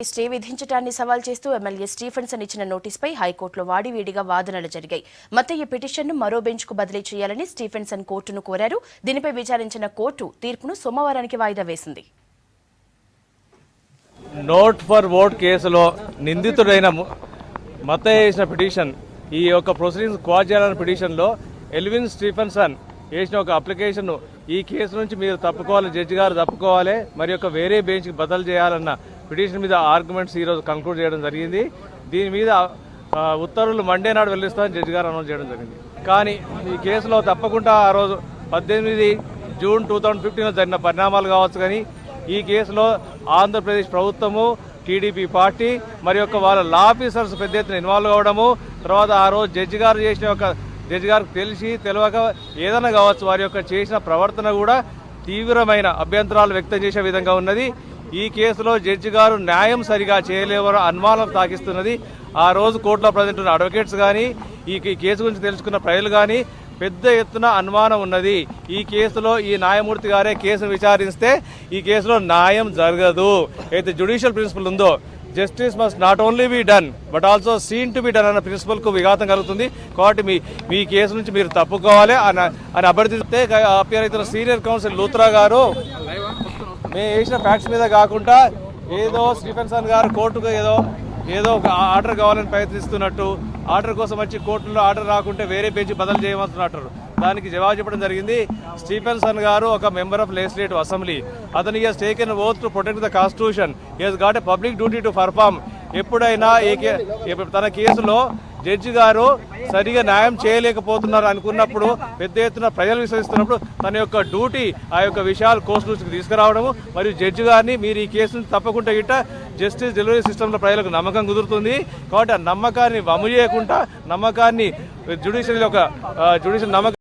Stay విధించడాన్ని సవాల్ చేస్తూ MLA Stephenson ఇచ్చిన నోటీసుపై హైకోర్టులో వాడివేడిగా వాదనలు జరిగాయి. మత్తయ్య పిటిషన్ను మరో బెంచ్కు బదిలీ చేయాలని స్టీఫెన్సన్ కోర్టును కోరారు. దీనిపై విచారించిన కోర్టు తీర్పును సోమవారానికి వాయిదా వేసింది. నోట్ ఫర్ ఓట్ కేసులో నిందితుడైన మత్తయ్య చేసిన పిటిషన్, ఈ యొక్క ప్రొసీడింగ్స్ క్వాజ్ చేయాలన్న పిటిషన్లో ఎల్విన్ స్టీఫెన్సన్ వేసిన ఒక అప్లికేషన్, ఈ కేసు నుంచి మీరు తప్పుకోవాలి, జడ్జి గారు తప్పుకోవాలి, మరి యొక్క వేరే బెంచ్కి బదిలీ చేయాలన్న పిటిషన్ మీద ఆర్గ్యుమెంట్స్ ఈరోజు కంక్లూడ్ చేయడం జరిగింది. దీని మీద ఉత్తర్వులు మండే నాడు వెల్లిస్తామని జడ్జి గారు అనౌన్స్ చేయడం జరిగింది. కానీ ఈ కేసులో తప్పకుండా ఆ రోజు 18 జూన్ 2015 జరిగిన పరిణామాలు కావచ్చు, కానీ ఈ కేసులో ఆంధ్రప్రదేశ్ ప్రభుత్వము, టీడీపీ పార్టీ మరి యొక్క వాళ్ళ లా ఆఫీసర్స్ పెద్ద ఎత్తున ఇన్వాల్వ్ అవ్వడము, తర్వాత ఆ రోజు జడ్జి గారు చేసిన ఒక జడ్జి గారికి తెలిసి తెలియక ఏదైనా కావచ్చు, వారి యొక్క చేసిన ప్రవర్తన కూడా తీవ్రమైన అభ్యంతరాలు వ్యక్తం చేసే విధంగా ఉన్నది. ఈ కేసులో జడ్జి గారు న్యాయం సరిగా చేయలేవరో అనుమానం తాకిస్తున్నది. ఆ రోజు కోర్టులో ప్రజెంట్ ఉన్న అడ్వకేట్స్ కానీ, ఈ కేసు గురించి తెలుసుకున్న ప్రజలు కానీ పెద్ద ఎత్తున అనుమానం ఉన్నది. ఈ కేసులో ఈ న్యాయమూర్తి గారే కేసును విచారిస్తే ఈ కేసులో న్యాయం జరగదు. అయితే జ్యుడిషియల్ ప్రిన్సిపల్ ఉందో, justice must not only be done but also seen to be done అన్న ప్రిన్సిపల్కు విఘాతం కలుగుతుంది. కాబట్టి మీ కేసు నుంచి మీరు తప్పుకోవాలి అని అభ్యర్థిస్తే అపియర్ అవుతున్న సీనియర్ కౌన్సిల్ లూత్రా గారు మేము వేసిన ఫ్యాక్ట్స్ మీద కాకుండా ఏదో స్టీఫెన్సన్ గారు కోర్టుకు ఏదో ఒక ఆర్డర్ కావాలని ప్రయత్నిస్తున్నట్టు, ఆర్డర్ కోసం వచ్చి కోర్టులో ఆర్డర్ రాకుంటే వేరే బెంచ్ బదులు చేయమంటున్నట్టు దానికి జవాబు చెప్పడం జరిగింది. స్టీఫెన్సన్ గారు ఒక మెంబర్ ఆఫ్ లెజిస్లేటివ్ అసెంబ్లీ. అతను has taken oath to protect the constitution. He has got a public duty to perform. ఎప్పుడైనా తన కేసులో జడ్జి గారు సరిగా న్యాయం చేయలేకపోతున్నారు అనుకున్నప్పుడు, పెద్ద ఎత్తున ప్రజలు విశ్వసిస్తున్నప్పుడు తన యొక్క డ్యూటీ ఆ యొక్క విషయాలు కోర్టు దృష్టికి తీసుకురావడము, మరియు జడ్జి గారిని మీరు ఈ కేసును తప్పకుండా గిట్ట జస్టిస్ డెలివరీ సిస్టంలో ప్రజలకు నమ్మకం కుదురుతుంది. కాబట్టి ఆ నమ్మకాన్ని వమ్ము చేయకుండా, నమ్మకాన్ని జ్యుడిషియల్ నమ్మకం